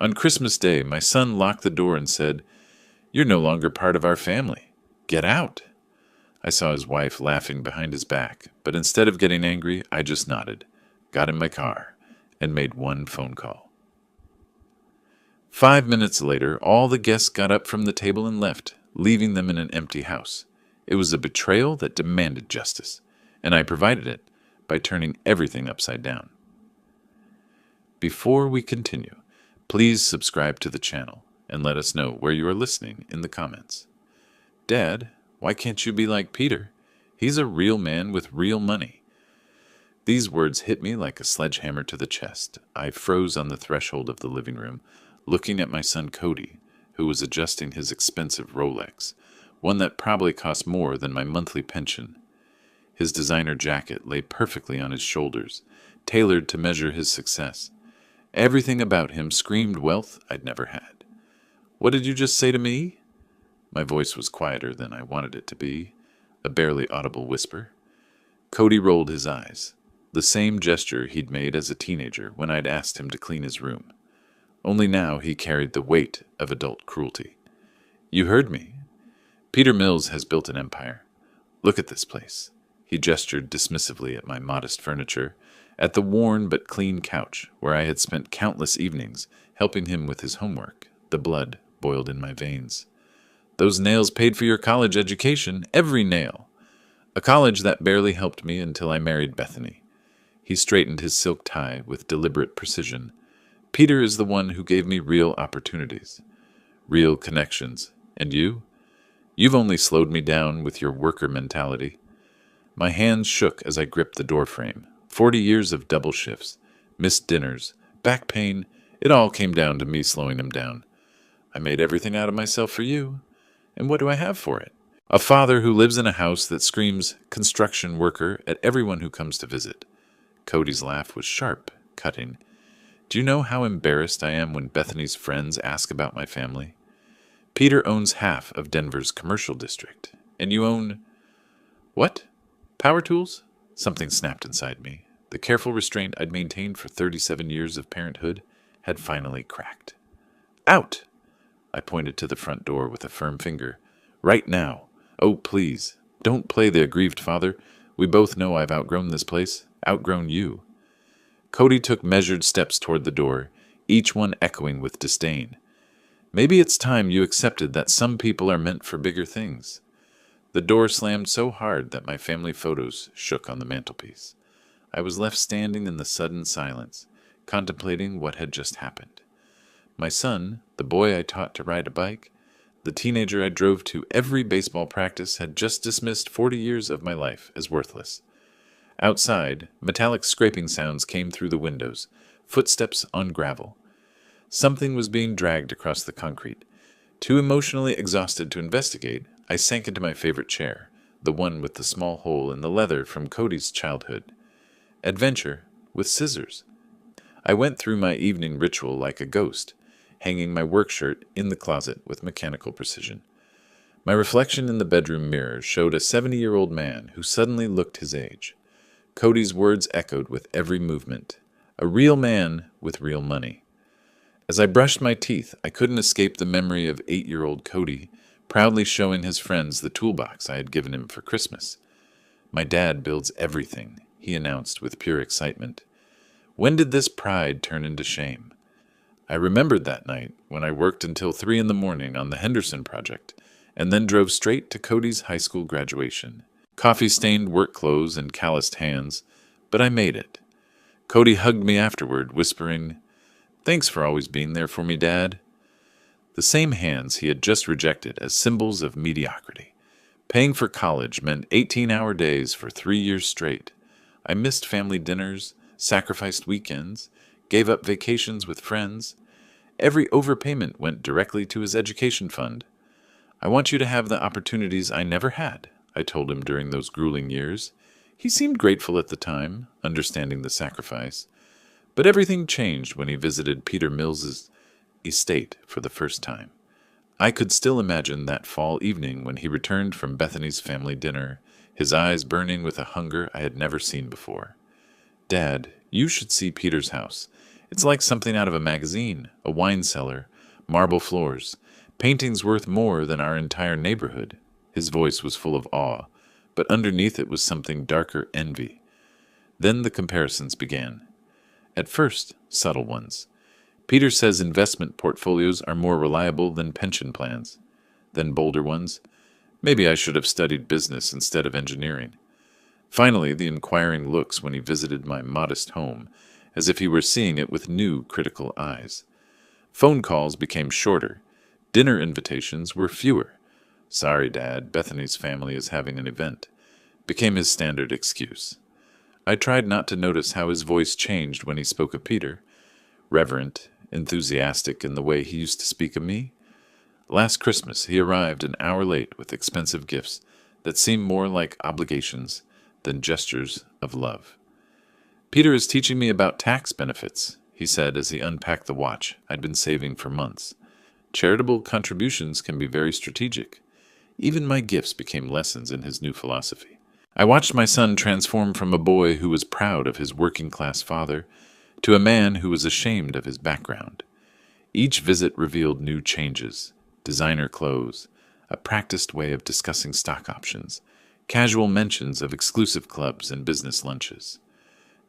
On Christmas Day, my son locked the door and said, "You're no longer part of our family. Get out." I saw his wife laughing behind his back, but instead of getting angry, I just nodded, got in my car, and made one phone call. 5 minutes later, all the guests got up from the table and left, leaving them in an empty house. It was a betrayal that demanded justice, and I provided it by turning everything upside down. Before we continue, please subscribe to the channel and let us know where you are listening in the comments. Dad, why can't you be like Peter? He's a real man with real money. These words hit me like a sledgehammer to the chest. I froze on the threshold of the living room, looking at my son Cody, who was adjusting his expensive Rolex, one that probably cost more than my monthly pension. His designer jacket lay perfectly on his shoulders, tailored to measure his success. Everything about him screamed wealth I'd never had. "What did you just say to me?" My voice was quieter than I wanted it to be, a barely audible whisper. Cody rolled his eyes, the same gesture he'd made as a teenager when I'd asked him to clean his room. Only now he carried the weight of adult cruelty. "You heard me. Peter Mills has built an empire. Look at this place." He gestured dismissively at my modest furniture, at the worn but clean couch where I had spent countless evenings helping him with his homework. The blood boiled in my veins. "Those nails paid for your college education, every nail. A college that barely helped me until I married Bethany." He straightened his silk tie with deliberate precision. "Peter is the one who gave me real opportunities, real connections. And you? You've only slowed me down with your worker mentality." My hands shook as I gripped the doorframe. 40 years of double shifts, missed dinners, back pain, it all came down to me slowing him down. "I made everything out of myself for you. And what do I have for it? A father who lives in a house that screams construction worker at everyone who comes to visit." Cody's laugh was sharp, cutting. "Do you know how embarrassed I am when Bethany's friends ask about my family? Peter owns half of Denver's commercial district, and you own—" "What? Power tools?" Something snapped inside me. The careful restraint I'd maintained for 37 years of parenthood had finally cracked. "Out!" I pointed to the front door with a firm finger. "Right now. Oh, please, don't play the aggrieved father. We both know I've outgrown this place, outgrown you." Cody took measured steps toward the door, each one echoing with disdain. "Maybe it's time you accepted that some people are meant for bigger things." The door slammed so hard that my family photos shook on the mantelpiece. I was left standing in the sudden silence, contemplating what had just happened. My son, the boy I taught to ride a bike, the teenager I drove to every baseball practice, had just dismissed 40 years of my life as worthless. Outside, metallic scraping sounds came through the windows, footsteps on gravel. Something was being dragged across the concrete. Too emotionally exhausted to investigate, I sank into my favorite chair, the one with the small hole in the leather from Cody's childhood. Adventure with scissors. I went through my evening ritual like a ghost, hanging my work shirt in the closet with mechanical precision. My reflection in the bedroom mirror showed a 70-year-old man who suddenly looked his age. Cody's words echoed with every movement. A real man with real money. As I brushed my teeth, I couldn't escape the memory of 8-year-old Cody, proudly showing his friends the toolbox I had given him for Christmas. "My dad builds everything," he announced with pure excitement. When did this pride turn into shame? I remembered that night when I worked until 3 a.m. on the Henderson project, and then drove straight to Cody's high school graduation. Coffee-stained work clothes and calloused hands, but I made it. Cody hugged me afterward, whispering, "Thanks for always being there for me, Dad." The same hands he had just rejected as symbols of mediocrity. Paying for college meant 18-hour days for 3 years straight. I missed family dinners, sacrificed weekends, gave up vacations with friends. Every overpayment went directly to his education fund. "I want you to have the opportunities I never had," I told him during those grueling years. He seemed grateful at the time, understanding the sacrifice. But everything changed when he visited Peter Mills's estate for the first time. I could still imagine that fall evening when he returned from Bethany's family dinner, his eyes burning with a hunger I had never seen before. "Dad, you should see Peter's house. It's like something out of a magazine, a wine cellar, marble floors, paintings worth more than our entire neighborhood. His voice was full of awe, but underneath it was something darker envy. Then the comparisons began. At first, subtle ones. Peter says investment portfolios are more reliable than pension plans. Then bolder ones. Maybe I should have studied business instead of engineering. Finally, the inquiring looks when he visited my modest home, as if he were seeing it with new, critical eyes. Phone calls became shorter. Dinner invitations were fewer. "Sorry, Dad, Bethany's family is having an event," became his standard excuse. I tried not to notice how his voice changed when he spoke of Peter. Reverent, enthusiastic in the way he used to speak of me. Last Christmas, he arrived an hour late with expensive gifts that seemed more like obligations than gestures of love. "Peter is teaching me about tax benefits," he said as he unpacked the watch I'd been saving for months. "Charitable contributions can be very strategic." Even my gifts became lessons in his new philosophy. I watched my son transform from a boy who was proud of his working-class father to a man who was ashamed of his background. Each visit revealed new changes: designer clothes, a practiced way of discussing stock options, casual mentions of exclusive clubs and business lunches.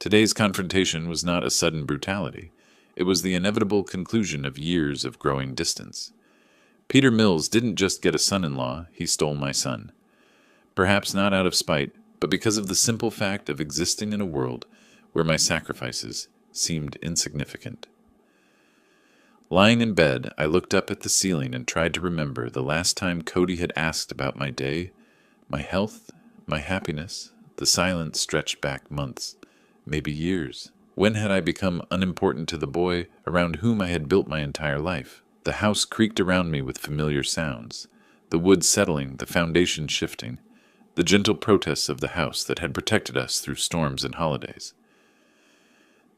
Today's confrontation was not a sudden brutality. It was the inevitable conclusion of years of growing distance. Peter Mills didn't just get a son-in-law, he stole my son. Perhaps not out of spite, but because of the simple fact of existing in a world where my sacrifices seemed insignificant. Lying in bed, I looked up at the ceiling and tried to remember the last time Cody had asked about my day, my health, my happiness. The silence stretched back months, maybe years. When had I become unimportant to the boy around whom I had built my entire life? The house creaked around me with familiar sounds, the wood settling, the foundation shifting, the gentle protests of the house that had protected us through storms and holidays.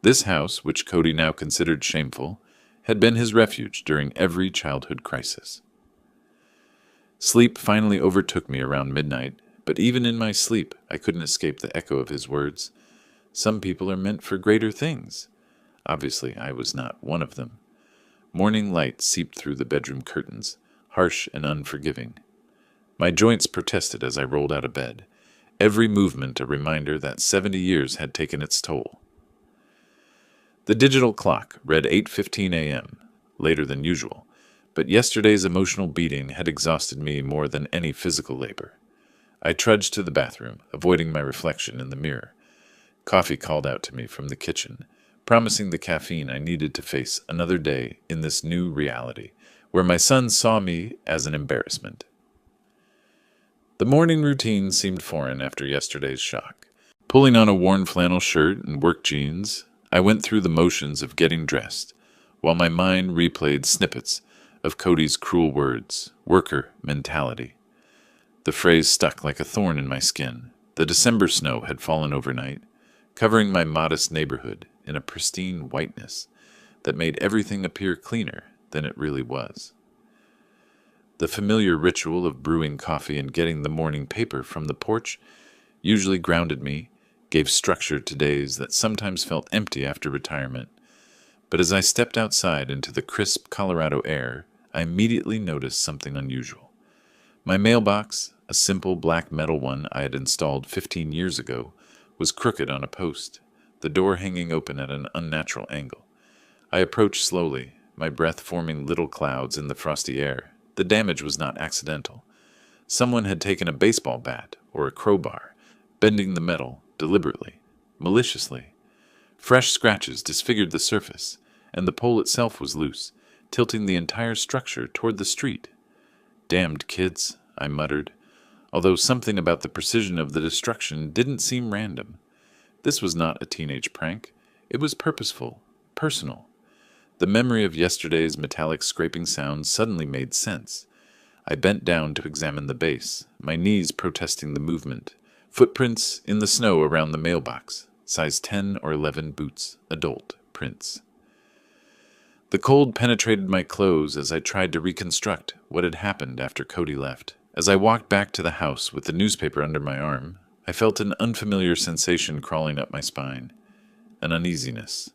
This house, which Cody now considered shameful, had been his refuge during every childhood crisis. Sleep finally overtook me around midnight, but even in my sleep I couldn't escape the echo of his words. Some people are meant for greater things. Obviously, I was not one of them. Morning light seeped through the bedroom curtains, harsh and unforgiving. My joints protested as I rolled out of bed, every movement a reminder that 70 years had taken its toll. The digital clock read 8:15 a.m., later than usual, but yesterday's emotional beating had exhausted me more than any physical labor. I trudged to the bathroom, avoiding my reflection in the mirror. Coffee called out to me from the kitchen, promising the caffeine I needed to face another day in this new reality, where my son saw me as an embarrassment. The morning routine seemed foreign after yesterday's shock. Pulling on a worn flannel shirt and work jeans, I went through the motions of getting dressed, while my mind replayed snippets of Cody's cruel words, worker mentality. The phrase stuck like a thorn in my skin. The December snow had fallen overnight, covering my modest neighborhood in a pristine whiteness that made everything appear cleaner than it really was. The familiar ritual of brewing coffee and getting the morning paper from the porch usually grounded me, gave structure to days that sometimes felt empty after retirement. But as I stepped outside into the crisp Colorado air, I immediately noticed something unusual. My mailbox, a simple black metal one I had installed 15 years ago, was crooked on a post, the door hanging open at an unnatural angle. I approached slowly, my breath forming little clouds in the frosty air. The damage was not accidental. Someone had taken a baseball bat or a crowbar, bending the metal deliberately, maliciously. Fresh scratches disfigured the surface, and the pole itself was loose, tilting the entire structure toward the street. "Damned kids," I muttered, although something about the precision of the destruction didn't seem random. This was not a teenage prank. It was purposeful, personal. The memory of yesterday's metallic scraping sound suddenly made sense. I bent down to examine the base, my knees protesting the movement. Footprints in the snow around the mailbox, size 10 or 11 boots, adult prints. The cold penetrated my clothes as I tried to reconstruct what had happened after Cody left. As I walked back to the house with the newspaper under my arm, I felt an unfamiliar sensation crawling up my spine, an uneasiness.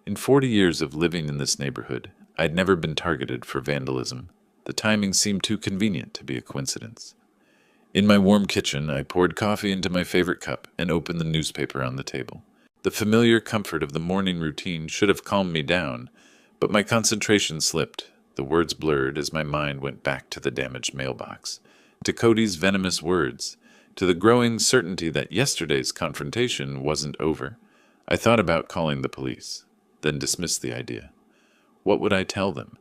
In 40 years of living in this neighborhood, I'd never been targeted for vandalism. The timing seemed too convenient to be a coincidence. In my warm kitchen, I poured coffee into my favorite cup and opened the newspaper on the table. The familiar comfort of the morning routine should have calmed me down, but my concentration slipped. The words blurred as my mind went back to the damaged mailbox, to Cody's venomous words, to the growing certainty that yesterday's confrontation wasn't over. I thought about calling the police, then dismissed the idea. What would I tell them?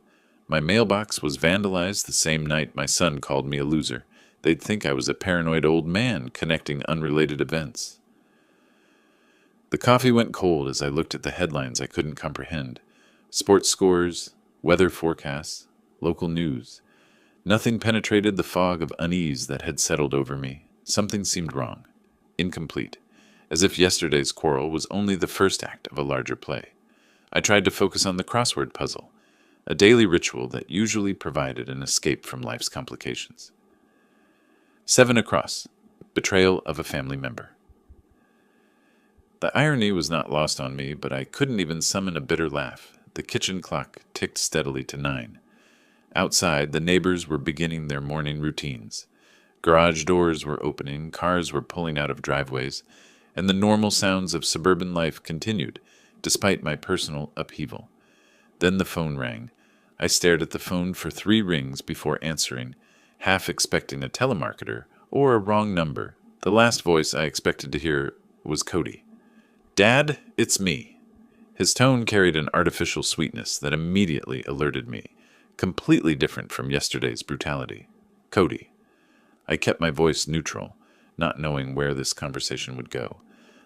My mailbox was vandalized the same night my son called me a loser. They'd think I was a paranoid old man connecting unrelated events. The coffee went cold as I looked at the headlines I couldn't comprehend. Sports scores, weather forecasts, local news. Nothing penetrated the fog of unease that had settled over me. Something seemed wrong, incomplete, as if yesterday's quarrel was only the first act of a larger play. I tried to focus on the crossword puzzle, a daily ritual that usually provided an escape from life's complications. 7 across. Betrayal of a family member. The irony was not lost on me, but I couldn't even summon a bitter laugh. The kitchen clock ticked steadily to 9. Outside, the neighbors were beginning their morning routines. Garage doors were opening, cars were pulling out of driveways, and the normal sounds of suburban life continued, despite my personal upheaval. Then the phone rang. I stared at the phone for 3 rings before answering, half expecting a telemarketer or a wrong number. The last voice I expected to hear was Cody. "Dad, it's me." His tone carried an artificial sweetness that immediately alerted me, completely different from yesterday's brutality. "Cody." I kept my voice neutral, not knowing where this conversation would go.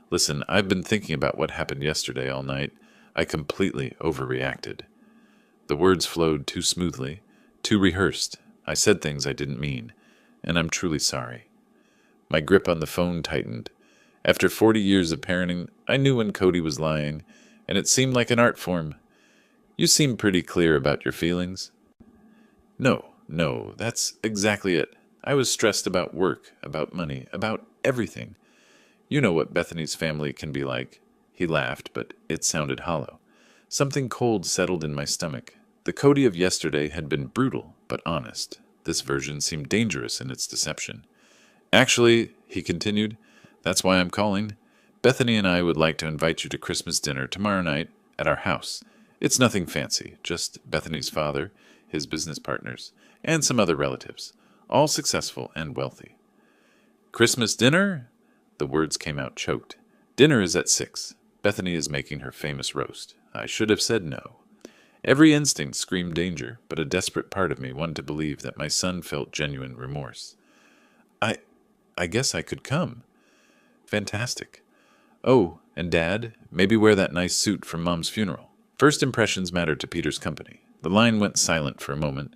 "Listen, I've been thinking about what happened yesterday all night. I completely overreacted." The words flowed too smoothly, too rehearsed. I said things I didn't mean, and I'm truly sorry. My grip on the phone tightened. After 40 years of parenting, I knew when Cody was lying, and it seemed like an art form. "You seem pretty clear about your feelings." No, that's exactly it. I was stressed about work, about money, about everything. You know what Bethany's family can be like." He laughed, but it sounded hollow. Something cold settled in my stomach. The Cody of yesterday had been brutal, but honest. This version seemed dangerous in its deception. "Actually," he continued, "that's why I'm calling. Bethany and I would like to invite you to Christmas dinner tomorrow night at our house. It's nothing fancy, just Bethany's father, his business partners, and some other relatives, all successful and wealthy." "Christmas dinner?" The words came out choked. "Dinner is at 6. Bethany is making her famous roast." I should have said no. Every instinct screamed danger, but a desperate part of me wanted to believe that my son felt genuine remorse. I guess I could come." "Fantastic. Oh, and Dad, maybe wear that nice suit from Mom's funeral." First impressions mattered to Peter's company. The line went silent for a moment,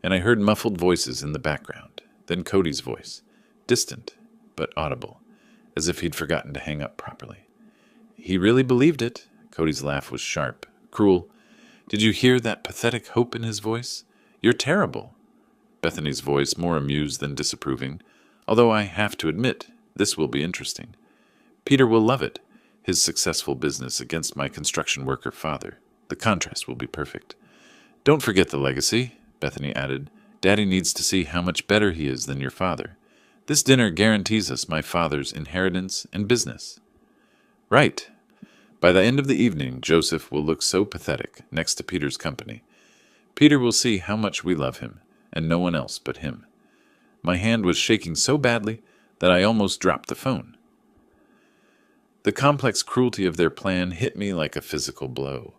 and I heard muffled voices in the background. Then Cody's voice, distant but audible, as if he'd forgotten to hang up properly. "He really believed it." Cody's laugh was sharp, cruel. "Did you hear that pathetic hope in his voice? You're terrible." Bethany's voice more amused than disapproving, although I have to admit, this will be interesting. "Peter will love it. His successful business against my construction worker father. The contrast will be perfect." "Don't forget the legacy," Bethany added. "Daddy needs to see how much better he is than your father. This dinner guarantees us my father's inheritance and business." "Right. By the end of the evening, Joseph will look so pathetic next to Peter's company. Peter will see how much we love him, and no one else but him." My hand was shaking so badly that I almost dropped the phone. The complex cruelty of their plan hit me like a physical blow.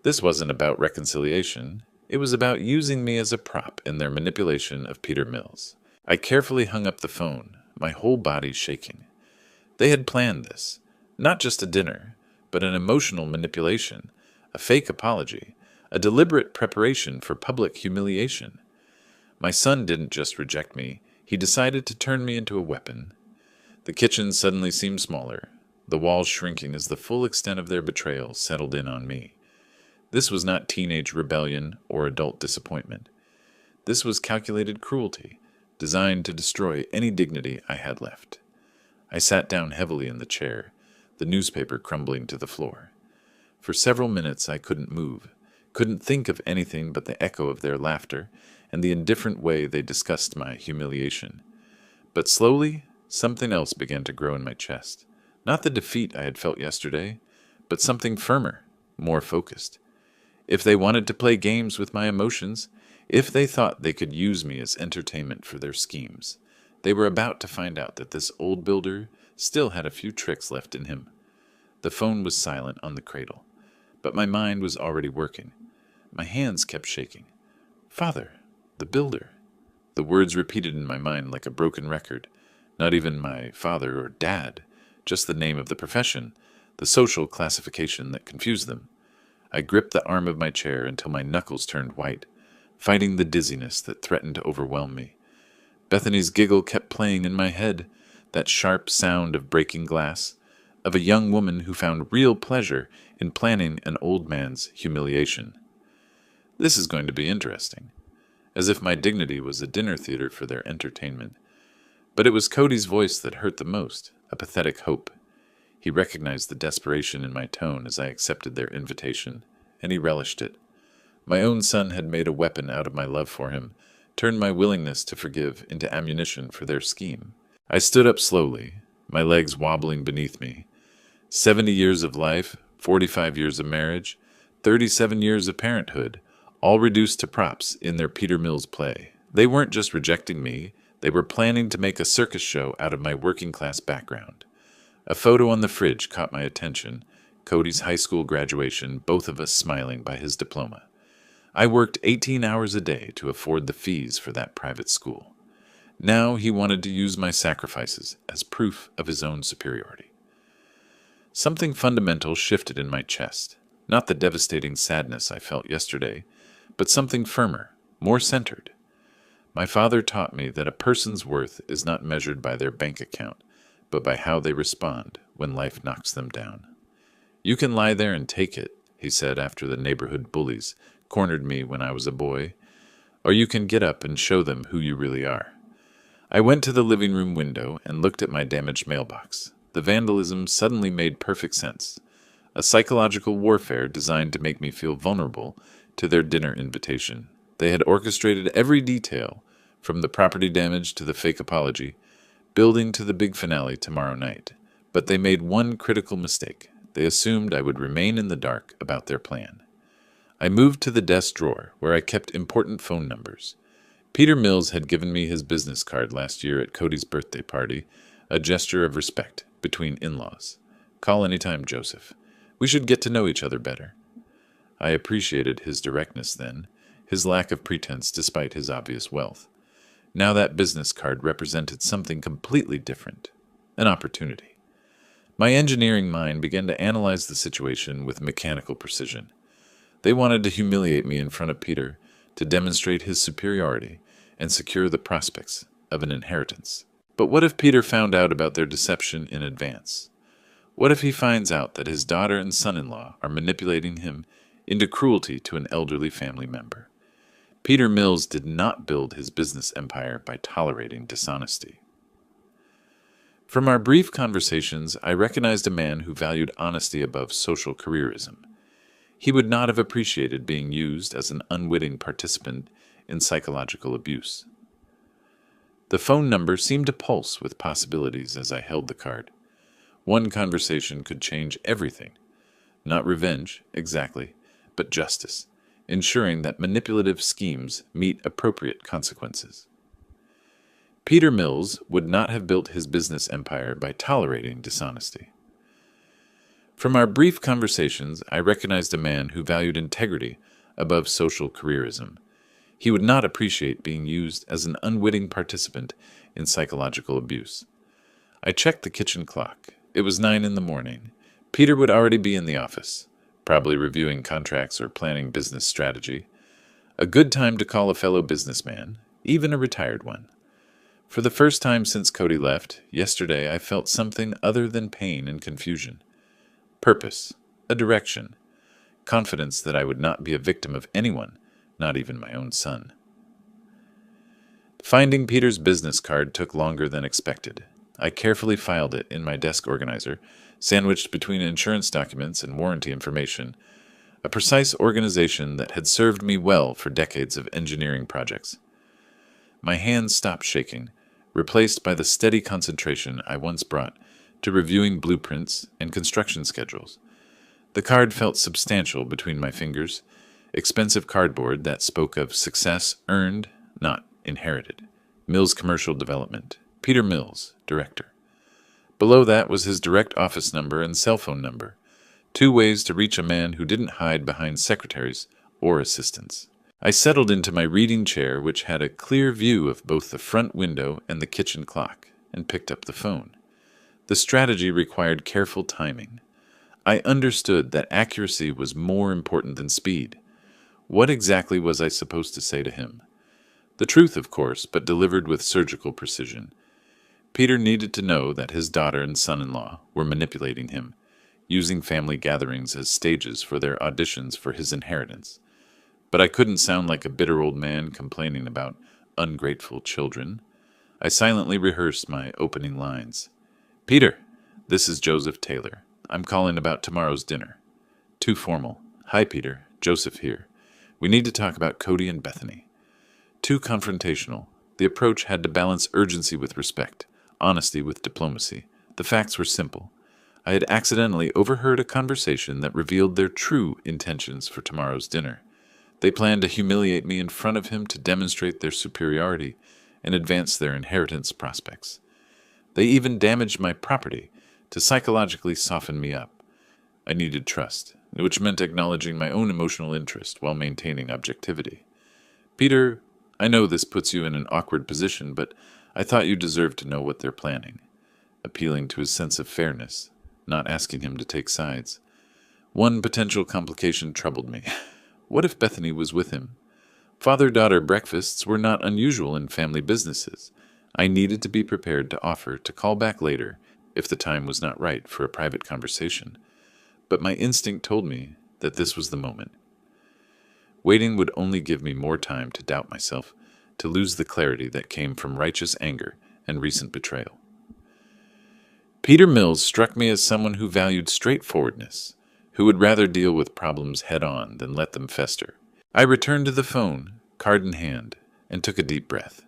This wasn't about reconciliation. It was about using me as a prop in their manipulation of Peter Mills. I carefully hung up the phone, my whole body shaking. They had planned this. Not just a dinner, but an emotional manipulation, a fake apology, a deliberate preparation for public humiliation. My son didn't just reject me, he decided to turn me into a weapon. The kitchen suddenly seemed smaller, the walls shrinking as the full extent of their betrayal settled in on me. This was not teenage rebellion or adult disappointment. This was calculated cruelty, designed to destroy any dignity I had left. I sat down heavily in the chair, the newspaper crumbling to the floor. For several minutes I couldn't move, couldn't think of anything but the echo of their laughter and the indifferent way they discussed my humiliation. But slowly, something else began to grow in my chest. Not the defeat I had felt yesterday, but something firmer, more focused. If they wanted to play games with my emotions, if they thought they could use me as entertainment for their schemes, they were about to find out that this old builder still had a few tricks left in him. The phone was silent on the cradle, but my mind was already working. My hands kept shaking. Father, the builder. The words repeated in my mind like a broken record. Not even my father or dad, just the name of the profession, the social classification that confused them. I gripped the arm of my chair until my knuckles turned white, fighting the dizziness that threatened to overwhelm me. Bethany's giggle kept playing in my head, that sharp sound of breaking glass, of a young woman who found real pleasure in planning an old man's humiliation. This is going to be interesting, as if my dignity was a dinner theater for their entertainment. But it was Cody's voice that hurt the most, a pathetic hope. He recognized the desperation in my tone as I accepted their invitation, and he relished it. My own son had made a weapon out of my love for him, turned my willingness to forgive into ammunition for their scheme. I stood up slowly, my legs wobbling beneath me. 70 years of life, 45 years of marriage, 37 years of parenthood, all reduced to props in their Peter Mills play. They weren't just rejecting me, they were planning to make a circus show out of my working-class background. A photo on the fridge caught my attention, Cody's high school graduation, both of us smiling by his diploma. I worked 18 hours a day to afford the fees for that private school. Now he wanted to use my sacrifices as proof of his own superiority. Something fundamental shifted in my chest, not the devastating sadness I felt yesterday, but something firmer, more centered. My father taught me that a person's worth is not measured by their bank account, but by how they respond when life knocks them down. You can lie there and take it, he said after the neighborhood bullies cornered me when I was a boy, or you can get up and show them who you really are. I went to the living room window and looked at my damaged mailbox. The vandalism suddenly made perfect sense. A psychological warfare designed to make me feel vulnerable to their dinner invitation. They had orchestrated every detail, from the property damage to the fake apology, building to the big finale tomorrow night. But they made one critical mistake. They assumed I would remain in the dark about their plan. I moved to the desk drawer, where I kept important phone numbers. Peter Mills had given me his business card last year at Cody's birthday party, a gesture of respect between in-laws. Call anytime, Joseph. We should get to know each other better. I appreciated his directness then, his lack of pretense despite his obvious wealth. Now that business card represented something completely different, an opportunity. My engineering mind began to analyze the situation with mechanical precision. They wanted to humiliate me in front of Peter, to demonstrate his superiority and secure the prospects of an inheritance. But what if Peter found out about their deception in advance? What if he finds out that his daughter and son-in-law are manipulating him into cruelty to an elderly family member? Peter Mills did not build his business empire by tolerating dishonesty. From our brief conversations, I recognized a man who valued honesty above social careerism. He would not have appreciated being used as an unwitting participant in psychological abuse. The phone number seemed to pulse with possibilities as I held the card. One conversation could change everything. Not revenge, exactly, but justice, ensuring that manipulative schemes meet appropriate consequences. Peter Mills would not have built his business empire by tolerating dishonesty. From our brief conversations, I recognized a man who valued integrity above social careerism. He would not appreciate being used as an unwitting participant in psychological abuse. I checked the kitchen clock. It was 9 a.m. Peter would already be in the office, probably reviewing contracts or planning business strategy. A good time to call a fellow businessman, even a retired one. For the first time since Cody left, yesterday I felt something other than pain and confusion. Purpose, a direction, confidence that I would not be a victim of anyone, not even my own son. Finding Peter's business card took longer than expected. I carefully filed it in my desk organizer, sandwiched between insurance documents and warranty information, a precise organization that had served me well for decades of engineering projects. My hands stopped shaking, replaced by the steady concentration I once brought to reviewing blueprints and construction schedules. The card felt substantial between my fingers, expensive cardboard that spoke of success earned, not inherited. Mills Commercial Development. Peter Mills, Director. Below that was his direct office number and cell phone number, 2 ways to reach a man who didn't hide behind secretaries or assistants. I settled into my reading chair, which had a clear view of both the front window and the kitchen clock, and picked up the phone. The strategy required careful timing. I understood that accuracy was more important than speed. What exactly was I supposed to say to him? The truth, of course, but delivered with surgical precision. Peter needed to know that his daughter and son-in-law were manipulating him, using family gatherings as stages for their auditions for his inheritance. But I couldn't sound like a bitter old man complaining about ungrateful children. I silently rehearsed my opening lines. "Peter, this is Joseph Taylor. I'm calling about tomorrow's dinner." Too formal. "Hi, Peter. Joseph here. We need to talk about Cody and Bethany." Too confrontational. The approach had to balance urgency with respect, honesty with diplomacy. The facts were simple. I had accidentally overheard a conversation that revealed their true intentions for tomorrow's dinner. They planned to humiliate me in front of him to demonstrate their superiority and advance their inheritance prospects. They even damaged my property to psychologically soften me up. I needed trust, which meant acknowledging my own emotional interest while maintaining objectivity. "Peter, I know this puts you in an awkward position, but I thought you deserved to know what they're planning," appealing to his sense of fairness, not asking him to take sides. One potential complication troubled me. What if Bethany was with him? Father-daughter breakfasts were not unusual in family businesses. I needed to be prepared to offer to call back later if the time was not right for a private conversation. But my instinct told me that this was the moment. Waiting would only give me more time to doubt myself, to lose the clarity that came from righteous anger and recent betrayal. Peter Mills struck me as someone who valued straightforwardness, who would rather deal with problems head-on than let them fester. I returned to the phone, card in hand, and took a deep breath.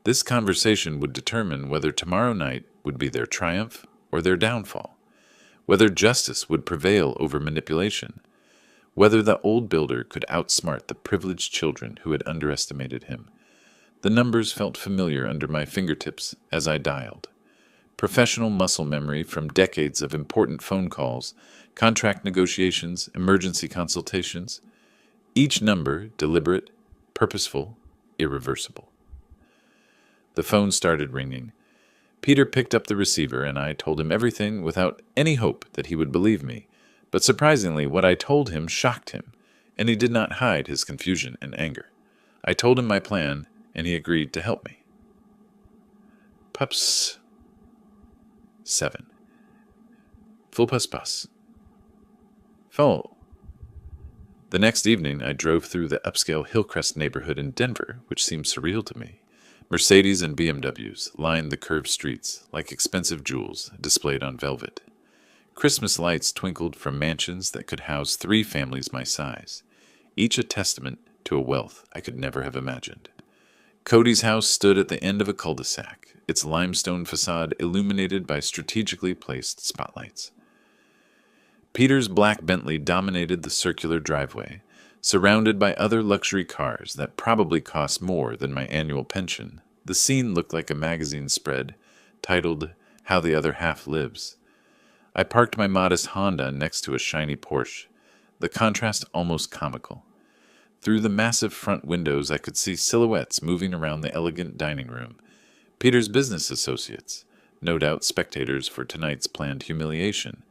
This conversation would determine whether tomorrow night would be their triumph or their downfall, whether justice would prevail over manipulation, whether the old builder could outsmart the privileged children who had underestimated him. The numbers felt familiar under my fingertips as I dialed. Professional muscle memory from decades of important phone calls, contract negotiations, emergency consultations. Each number deliberate, purposeful, irreversible. The phone started ringing. Peter picked up the receiver, and I told him everything without any hope that he would believe me. But surprisingly, what I told him shocked him, and he did not hide his confusion and anger. I told him my plan, and he agreed to help me. Pups 7. Full pus. Full. The next evening, I drove through the upscale Hillcrest neighborhood in Denver, which seemed surreal to me. Mercedes and BMWs lined the curved streets like expensive jewels displayed on velvet. Christmas lights twinkled from mansions that could house 3 families my size, each a testament to a wealth I could never have imagined. Cody's house stood at the end of a cul-de-sac, its limestone facade illuminated by strategically placed spotlights. Peter's black Bentley dominated the circular driveway, surrounded by other luxury cars that probably cost more than my annual pension. The scene looked like a magazine spread, titled "How the Other Half Lives." I parked my modest Honda next to a shiny Porsche, the contrast almost comical. Through the massive front windows I could see silhouettes moving around the elegant dining room. Peter's business associates, no doubt spectators for tonight's planned humiliation.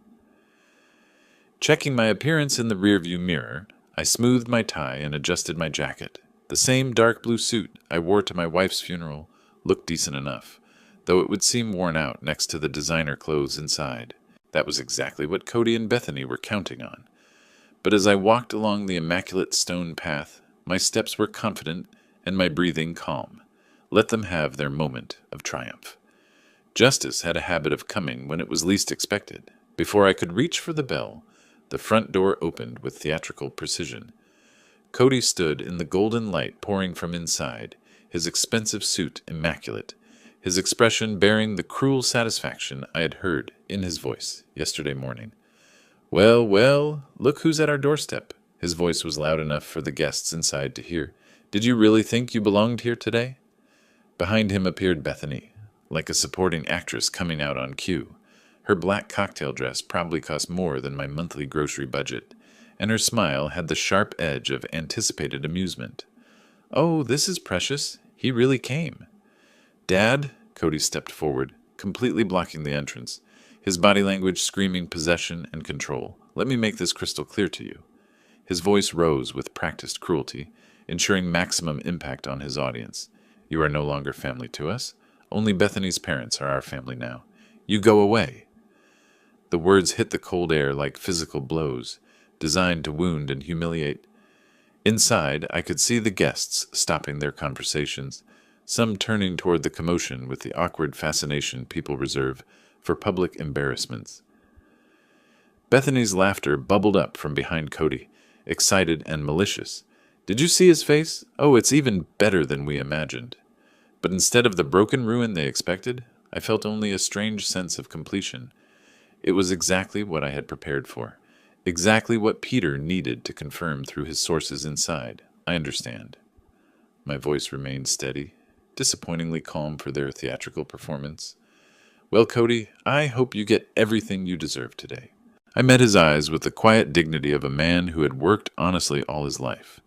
Checking my appearance in the rearview mirror, I smoothed my tie and adjusted my jacket. The same dark blue suit I wore to my wife's funeral looked decent enough, though it would seem worn out next to the designer clothes inside. That was exactly what Cody and Bethany were counting on. But as I walked along the immaculate stone path, my steps were confident and my breathing calm. Let them have their moment of triumph. Justice had a habit of coming when it was least expected. Before I could reach for the bell, the front door opened with theatrical precision. Cody stood in the golden light pouring from inside, his expensive suit immaculate, his expression bearing the cruel satisfaction I had heard in his voice yesterday morning. "Well, well, look who's at our doorstep." His voice was loud enough for the guests inside to hear. "Did you really think you belonged here today?" Behind him appeared Bethany, like a supporting actress coming out on cue. Her black cocktail dress probably cost more than my monthly grocery budget, and her smile had the sharp edge of anticipated amusement. "Oh, this is precious. He really came." "Dad," Cody stepped forward, completely blocking the entrance, his body language screaming possession and control. "Let me make this crystal clear to you." His voice rose with practiced cruelty, ensuring maximum impact on his audience. "You are no longer family to us. Only Bethany's parents are our family now. You go away." The words hit the cold air like physical blows, designed to wound and humiliate. Inside, I could see the guests stopping their conversations, some turning toward the commotion with the awkward fascination people reserve for public embarrassments. Bethany's laughter bubbled up from behind Cody, excited and malicious. "Did you see his face? Oh, it's even better than we imagined." But instead of the broken ruin they expected, I felt only a strange sense of completion. It was exactly what I had prepared for, exactly what Peter needed to confirm through his sources inside. "I understand." My voice remained steady, disappointingly calm for their theatrical performance. "Well, Cody, I hope you get everything you deserve today." I met his eyes with the quiet dignity of a man who had worked honestly all his life.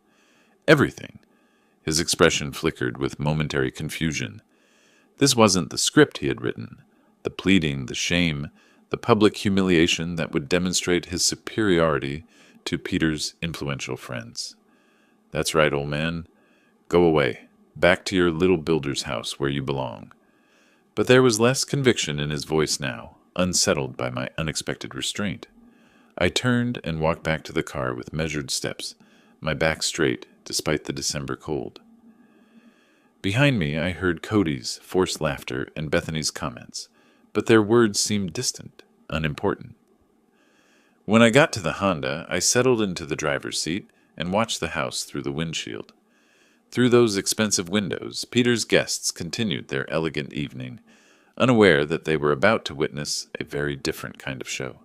"Everything." His expression flickered with momentary confusion. This wasn't the script he had written, the pleading, the shame, the public humiliation that would demonstrate his superiority to Peter's influential friends. "That's right, old man. Go away, back to your little builder's house where you belong." But there was less conviction in his voice now, unsettled by my unexpected restraint. I turned and walked back to the car with measured steps, my back straight despite the December cold. Behind me, I heard Cody's forced laughter and Bethany's comments, but their words seemed distant, unimportant. When I got to the Honda, I settled into the driver's seat and watched the house through the windshield. Through those expensive windows, Peter's guests continued their elegant evening, unaware that they were about to witness a very different kind of show.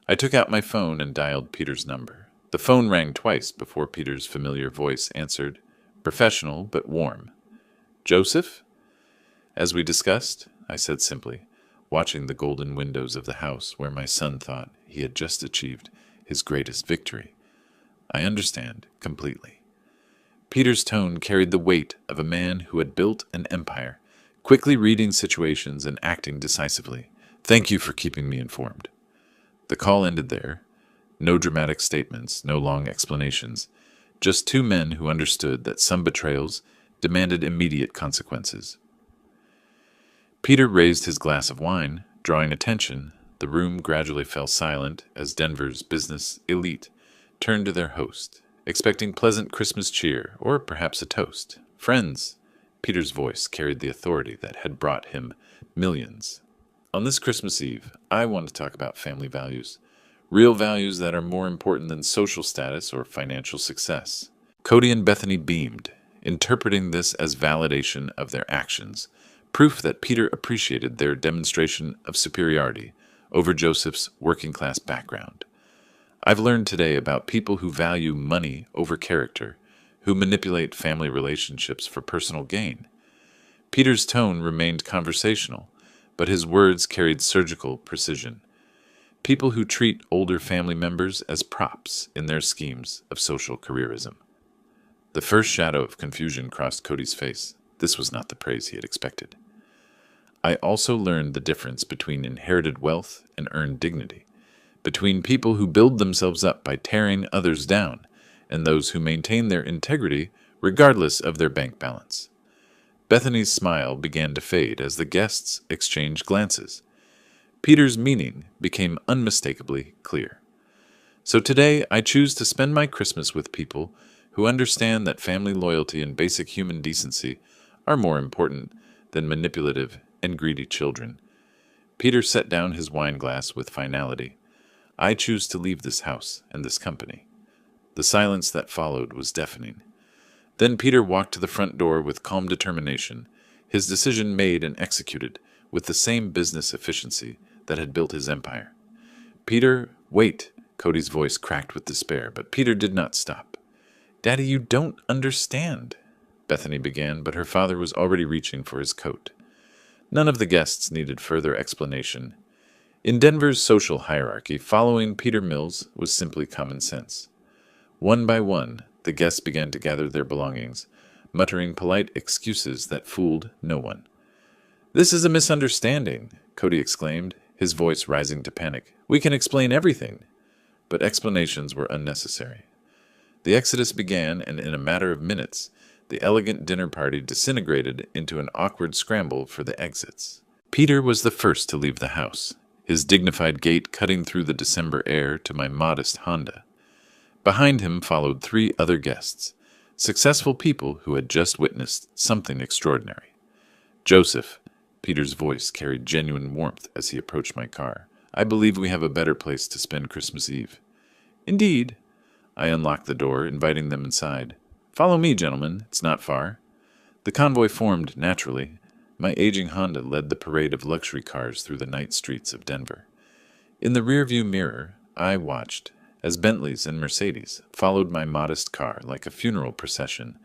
I took out my phone and dialed Peter's number. The phone rang twice before Peter's familiar voice answered, professional but warm. "Joseph?" "As we discussed," I said simply, watching the golden windows of the house where my son thought he had just achieved his greatest victory. "I understand completely." Peter's tone carried the weight of a man who had built an empire, quickly reading situations and acting decisively. "Thank you for keeping me informed." The call ended there. No dramatic statements, no long explanations. Just two men who understood that some betrayals demanded immediate consequences. Peter raised his glass of wine, drawing attention. The room gradually fell silent as Denver's business elite turned to their host, expecting pleasant Christmas cheer, or perhaps a toast. "Friends," Peter's voice carried the authority that had brought him millions. "On this Christmas Eve, I want to talk about family values. Real values that are more important than social status or financial success." Cody and Bethany beamed, interpreting this as validation of their actions, proof that Peter appreciated their demonstration of superiority over Joseph's working-class background. I've learned today about people who value money over character, who manipulate family relationships for personal gain. Peter's tone remained conversational, but his words carried surgical precision. People who treat older family members as props in their schemes of social careerism. The first shadow of confusion crossed Cody's face. This was not the praise he had expected. I also learned the difference between inherited wealth and earned dignity, between people who build themselves up by tearing others down and those who maintain their integrity regardless of their bank balance. Bethany's smile began to fade as the guests exchanged glances. Peter's meaning became unmistakably clear. So today I choose to spend my Christmas with people who understand that family loyalty and basic human decency are more important than manipulative and greedy children Peter set down his wine glass with finality. I choose to leave this house and this company. The silence that followed was deafening. Then Peter walked to the front door with calm determination, his decision made and executed with the same business efficiency that had built his empire. "Peter, wait!" Cody's voice cracked with despair, but Peter did not stop. "Daddy, you don't understand," Bethany began, but her father was already reaching for his coat. None of the guests needed further explanation. In Denver's social hierarchy, following Peter Mills was simply common sense. One by one, the guests began to gather their belongings, muttering polite excuses that fooled no one. "This is a misunderstanding," Cody exclaimed, his voice rising to panic. "We can explain everything." But explanations were unnecessary. The exodus began, and in a matter of minutes, the elegant dinner party disintegrated into an awkward scramble for the exits. Peter was the first to leave the house, his dignified gait cutting through the December air to my modest Honda. Behind him followed 3 other guests, successful people who had just witnessed something extraordinary. "Joseph," Peter's voice carried genuine warmth as he approached my car, "I believe we have a better place to spend Christmas Eve." "Indeed." I unlocked the door, inviting them inside. "Follow me, gentlemen. It's not far." The convoy formed naturally. My aging Honda led the parade of luxury cars through the night streets of Denver. In the rearview mirror, I watched as Bentleys and Mercedes followed my modest car like a funeral procession,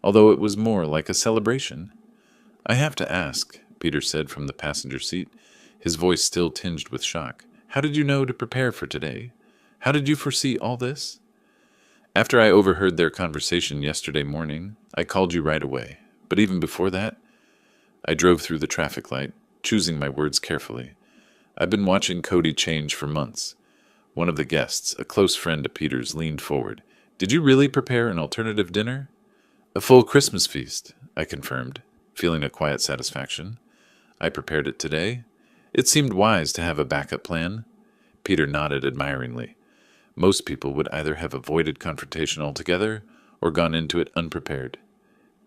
although it was more like a celebration. "I have to ask," Peter said from the passenger seat, his voice still tinged with shock. "How did you know to prepare for today? How did you foresee all this?" "After I overheard their conversation yesterday morning, I called you right away. But even before that, I drove through the traffic light, choosing my words carefully. I've been watching Cody change for months." One of the guests, a close friend of Peter's, leaned forward. "Did you really prepare an alternative dinner?" "A full Christmas feast," I confirmed, feeling a quiet satisfaction. "I prepared it today. It seemed wise to have a backup plan." Peter nodded admiringly. Most people would either have avoided confrontation altogether or gone into it unprepared.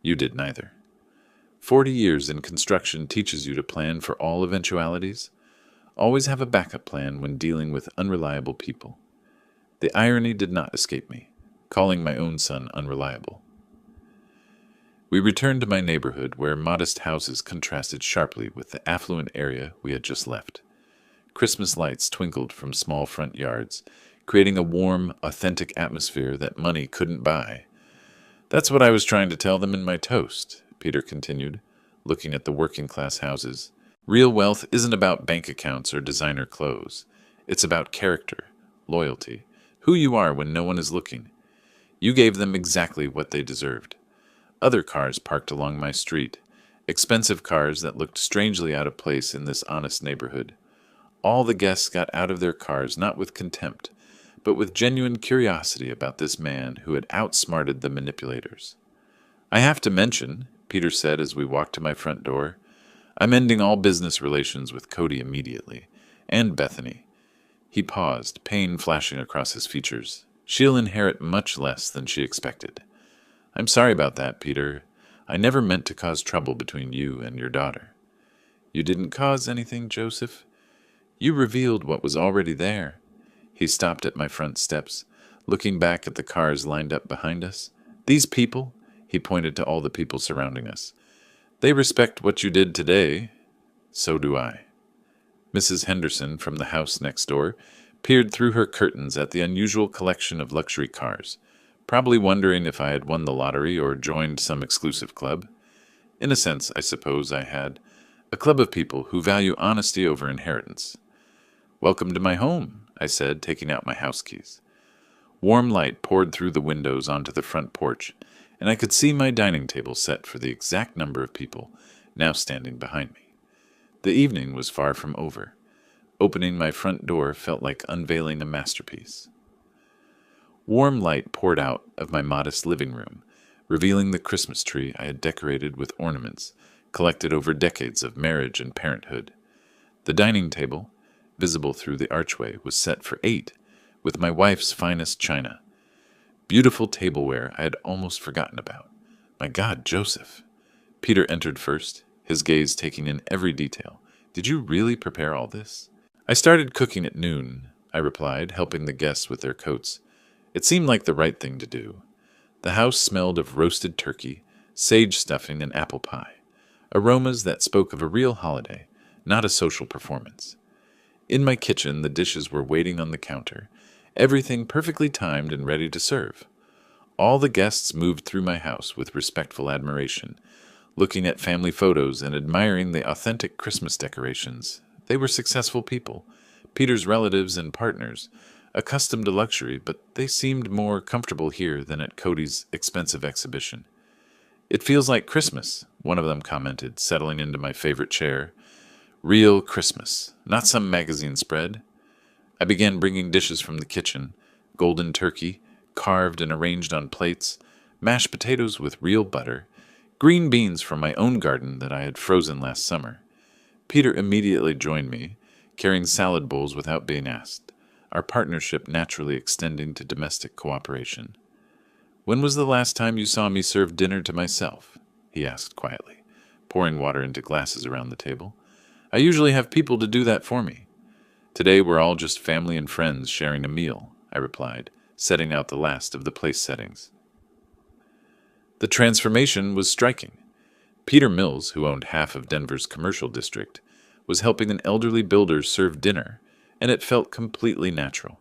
You did neither. 40 years in construction teaches you to plan for all eventualities. Always have a backup plan when dealing with unreliable people. The irony did not escape me, calling my own son unreliable. We returned to my neighborhood, where modest houses contrasted sharply with the affluent area we had just left. Christmas lights twinkled from small front yards, creating a warm, authentic atmosphere that money couldn't buy. "That's what I was trying to tell them in my toast," Peter continued, looking at the working-class houses. "Real wealth isn't about bank accounts or designer clothes. It's about character, loyalty, who you are when no one is looking. You gave them exactly what they deserved." Other cars parked along my street, expensive cars that looked strangely out of place in this honest neighborhood. All the guests got out of their cars not with contempt, but with genuine curiosity about this man who had outsmarted the manipulators. "I have to mention," Peter said as we walked to my front door, "I'm ending all business relations with Cody immediately, and Bethany." He paused, pain flashing across his features. "She'll inherit much less than she expected." "I'm sorry about that, Peter. I never meant to cause trouble between you and your daughter." "You didn't cause anything, Joseph. You revealed what was already there." He stopped at my front steps, looking back at the cars lined up behind us. "These people," he pointed to all the people surrounding us, "they respect what you did today. So do I." Mrs. Henderson, from the house next door, peered through her curtains at the unusual collection of luxury cars, probably wondering if I had won the lottery or joined some exclusive club. In a sense, I suppose I had. A club of people who value honesty over inheritance. "Welcome to my home," I said, taking out my house keys. Warm light poured through the windows onto the front porch, and I could see my dining table set for the exact number of people now standing behind me. The evening was far from over. Opening my front door felt like unveiling a masterpiece. Warm light poured out of my modest living room, revealing the Christmas tree I had decorated with ornaments collected over decades of marriage and parenthood. The dining table, visible through the archway, was set for 8, with my wife's finest china. Beautiful tableware I had almost forgotten about. My God, Joseph! Peter entered first, his gaze taking in every detail, Did you really prepare all this? I started cooking at noon, I replied, helping the guests with their coats. It seemed like the right thing to do. The house smelled of roasted turkey, sage stuffing, and apple pie, aromas that spoke of a real holiday, not a social performance. In my kitchen, the dishes were waiting on the counter, everything perfectly timed and ready to serve. All the guests moved through my house with respectful admiration, looking at family photos and admiring the authentic Christmas decorations. They were successful people, Peter's relatives and partners, accustomed to luxury, but they seemed more comfortable here than at Cody's expensive exhibition. It feels like Christmas, one of them commented, settling into my favorite chair. Real Christmas, not some magazine spread. I began bringing dishes from the kitchen, golden turkey, carved and arranged on plates, mashed potatoes with real butter, green beans from my own garden that I had frozen last summer. Peter immediately joined me, carrying salad bowls without being asked, our partnership naturally extending to domestic cooperation. "When was the last time you saw me serve dinner to myself?" he asked quietly, pouring water into glasses around the table. "I usually have people to do that for me." "Today we're all just family and friends sharing a meal," I replied, setting out the last of the place settings. The transformation was striking. Peter Mills, who owned half of Denver's commercial district, was helping an elderly builder serve dinner, and it felt completely natural.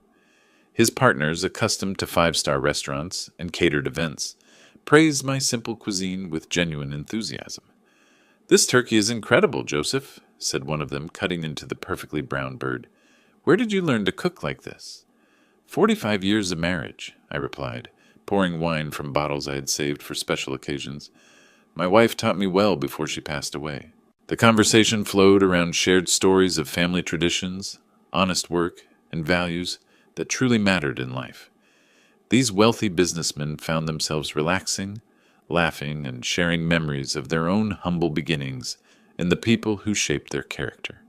His partners, accustomed to five-star restaurants and catered events, praised my simple cuisine with genuine enthusiasm. "This turkey is incredible, Joseph," said one of them, cutting into the perfectly brown bird. "Where did you learn to cook like this?" 45 years of marriage," I replied, pouring wine from bottles I had saved for special occasions. "My wife taught me well before she passed away." The conversation flowed around shared stories of family traditions, honest work, and values that truly mattered in life. These wealthy businessmen found themselves relaxing, laughing, and sharing memories of their own humble beginnings and the people who shaped their character.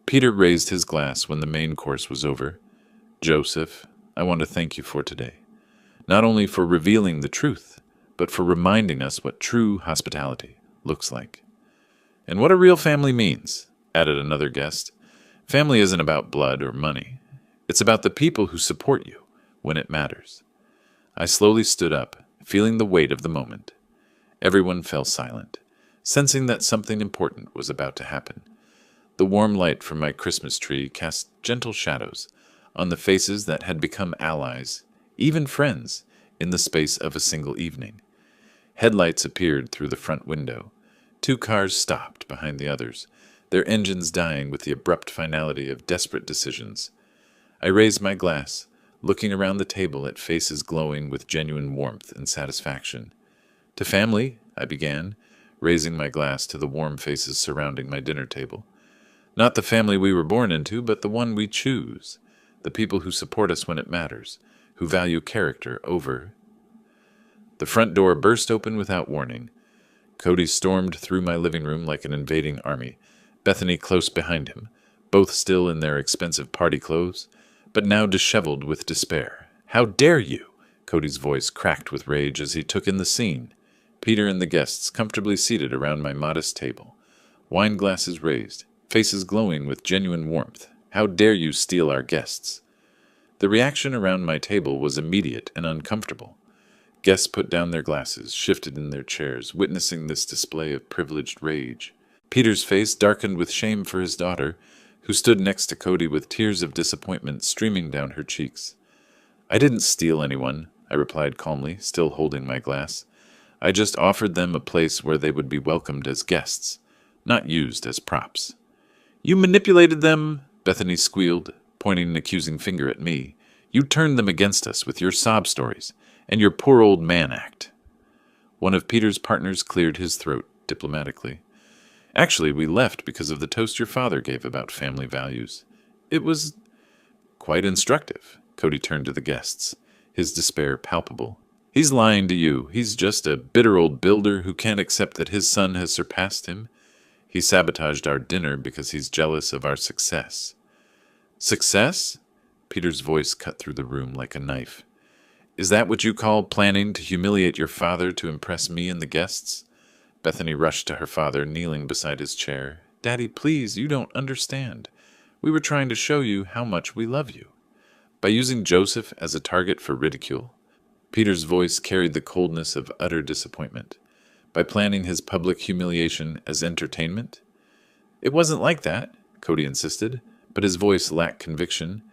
Peter raised his glass when the main course was over. "Joseph, I want to thank you for today, not only for revealing the truth, but for reminding us what true hospitality looks like." "And what a real family means," added another guest. "Family isn't about blood or money. It's about the people who support you when it matters." I slowly stood up, feeling the weight of the moment. Everyone fell silent, sensing that something important was about to happen. The warm light from my Christmas tree cast gentle shadows on the faces that had become allies, even friends, in the space of a single evening. Headlights appeared through the front window. 2 cars stopped behind the others, their engines dying with the abrupt finality of desperate decisions. I raised my glass, looking around the table at faces glowing with genuine warmth and satisfaction. "To family," I began, raising my glass to the warm faces surrounding my dinner table. "Not the family we were born into, but the one we choose. The people who support us when it matters, who value character over." The front door burst open without warning. Cody stormed through my living room like an invading army, Bethany close behind him, both still in their expensive party clothes, but now disheveled with despair. "How dare you!" Cody's voice cracked with rage as he took in the scene. Peter and the guests comfortably seated around my modest table, wine glasses raised, faces glowing with genuine warmth. "How dare you steal our guests!" The reaction around my table was immediate and uncomfortable. Guests put down their glasses, shifted in their chairs, witnessing this display of privileged rage. Peter's face darkened with shame for his daughter, who stood next to Cody with tears of disappointment streaming down her cheeks. "I didn't steal anyone," I replied calmly, still holding my glass. "I just offered them a place where they would be welcomed as guests, not used as props." "You manipulated them," Bethany squealed, pointing an accusing finger at me. "You turned them against us with your sob stories and your poor old man act." One of Peter's partners cleared his throat diplomatically. "Actually, we left because of the toast your father gave about family values. It was quite instructive." Cody turned to the guests, his despair palpable. "He's lying to you. He's just a bitter old builder who can't accept that his son has surpassed him. He sabotaged our dinner because he's jealous of our success." "Success?" Peter's voice cut through the room like a knife. "Is that what you call planning to humiliate your father to impress me and the guests?" Bethany rushed to her father, kneeling beside his chair, Daddy, please, you don't understand. We were trying to show you how much we love you. By using Joseph as a target for ridicule, Peter's voice carried the coldness of utter disappointment. By planning his public humiliation as entertainment? It wasn't like that, Cody insisted, but his voice lacked conviction.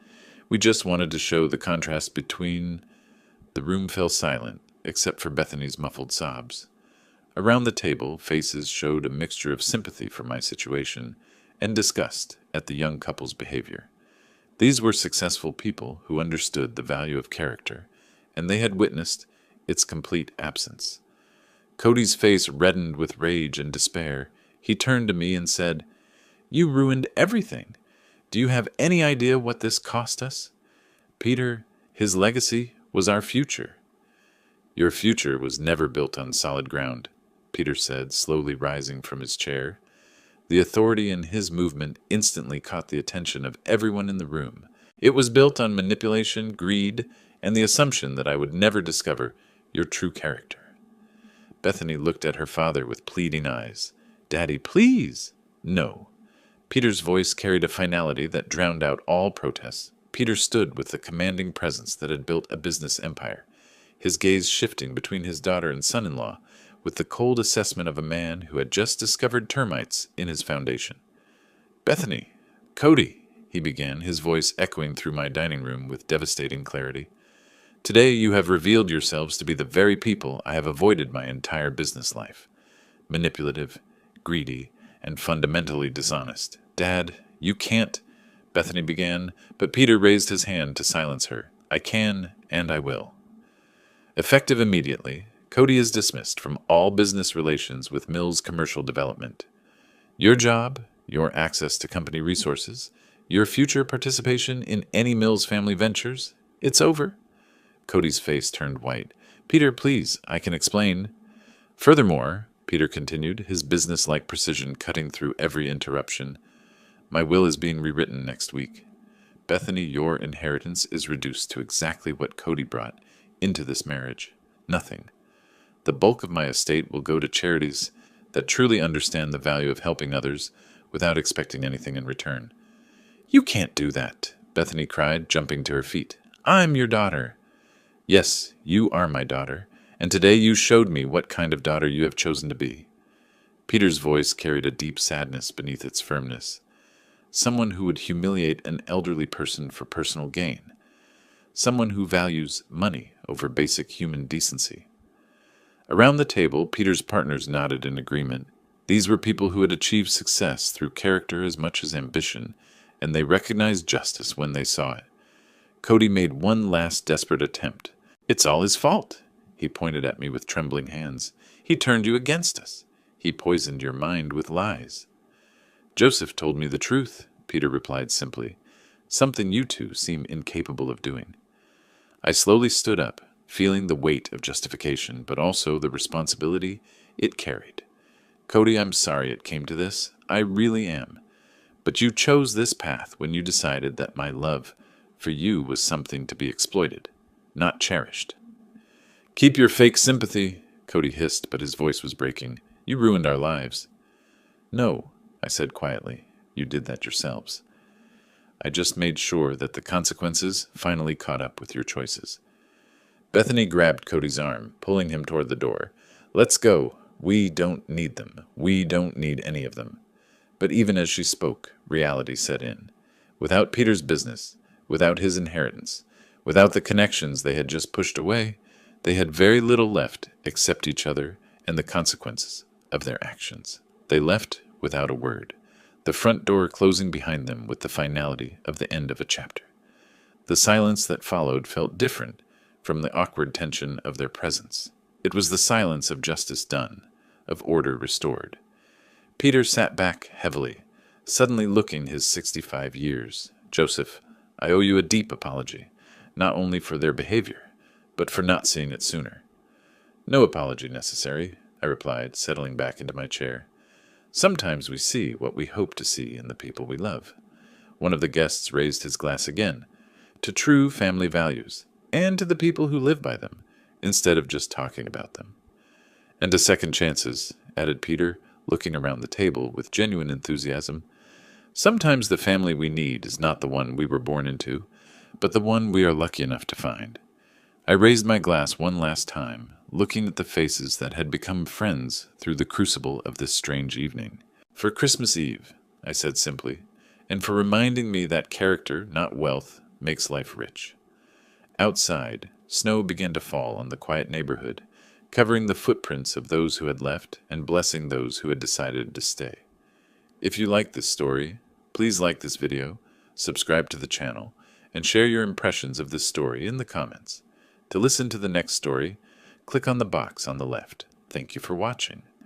We just wanted to show the contrast between... The room fell silent, except for Bethany's muffled sobs. Around the table, faces showed a mixture of sympathy for my situation and disgust at the young couple's behavior. These were successful people who understood the value of character, and they had witnessed its complete absence. Cody's face reddened with rage and despair. He turned to me and said, "You ruined everything. Do you have any idea what this cost us? Peter, his legacy was our future." "Your future was never built on solid ground," Peter said, slowly rising from his chair. The authority in his movement instantly caught the attention of everyone in the room. It was built on manipulation, greed, and the assumption that I would never discover your true character. Bethany looked at her father with pleading eyes. "Daddy, please!" "No." Peter's voice carried a finality that drowned out all protests. Peter stood with the commanding presence that had built a business empire, his gaze shifting between his daughter and son-in-law, with the cold assessment of a man who had just discovered termites in his foundation. "Bethany, Cody," he began, his voice echoing through my dining room with devastating clarity. "Today you have revealed yourselves to be the very people I have avoided my entire business life. Manipulative, greedy, and fundamentally dishonest. Dad, you can't," Bethany began, but Peter raised his hand to silence her. "I can, and I will. Effective immediately, Cody is dismissed from all business relations with Mills Commercial Development. Your job, your access to company resources, your future participation in any Mills family ventures, it's over." Cody's face turned white. "Peter, please, I can explain." "Furthermore," Peter continued, his business-like precision cutting through every interruption, "my will is being rewritten next week. Bethany, your inheritance is reduced to exactly what Cody brought into this marriage. Nothing. The bulk of my estate will go to charities that truly understand the value of helping others without expecting anything in return." "You can't do that," Bethany cried, jumping to her feet. "I'm your daughter." "Yes, you are my daughter, and today you showed me what kind of daughter you have chosen to be." Peter's voice carried a deep sadness beneath its firmness. Someone who would humiliate an elderly person for personal gain. Someone who values money over basic human decency. Around the table, Peter's partners nodded in agreement. These were people who had achieved success through character as much as ambition, and they recognized justice when they saw it. Cody made one last desperate attempt. "It's all his fault." He pointed at me with trembling hands. "He turned you against us. He poisoned your mind with lies." "Joseph told me the truth," Peter replied simply. "Something you two seem incapable of doing." I slowly stood up, feeling the weight of justification, but also the responsibility it carried. "Cody, I'm sorry it came to this. I really am. But you chose this path when you decided that my love for you was something to be exploited, not cherished." "Keep your fake sympathy," Cody hissed, but his voice was breaking. "You ruined our lives." "No," I said quietly. "You did that yourselves. I just made sure that the consequences finally caught up with your choices." Bethany grabbed Cody's arm, pulling him toward the door. "Let's go. We don't need them. We don't need any of them." But even as she spoke, reality set in. Without Peter's business, without his inheritance, without the connections they had just pushed away, they had very little left except each other and the consequences of their actions. They left without a word, the front door closing behind them with the finality of the end of a chapter. The silence that followed felt different from the awkward tension of their presence. It was the silence of justice done, of order restored. Peter sat back heavily, suddenly looking his 65 years. "Joseph, I owe you a deep apology, not only for their behavior, but for not seeing it sooner." "No apology necessary," I replied, settling back into my chair. "Sometimes we see what we hope to see in the people we love." One of the guests raised his glass again, "To true family values, and to the people who live by them, instead of just talking about them." "And to second chances," added Peter, looking around the table with genuine enthusiasm. Sometimes the family we need is not the one we were born into, but the one we are lucky enough to find. I raised my glass one last time, looking at the faces that had become friends through the crucible of this strange evening. For Christmas Eve, I said simply, and for reminding me that character, not wealth, makes life rich. Outside, snow began to fall on the quiet neighborhood, covering the footprints of those who had left and blessing those who had decided to stay. If you like this story, please like this video, subscribe to the channel, and share your impressions of this story in the comments. To listen to the next story, click on the box on the left. Thank you for watching.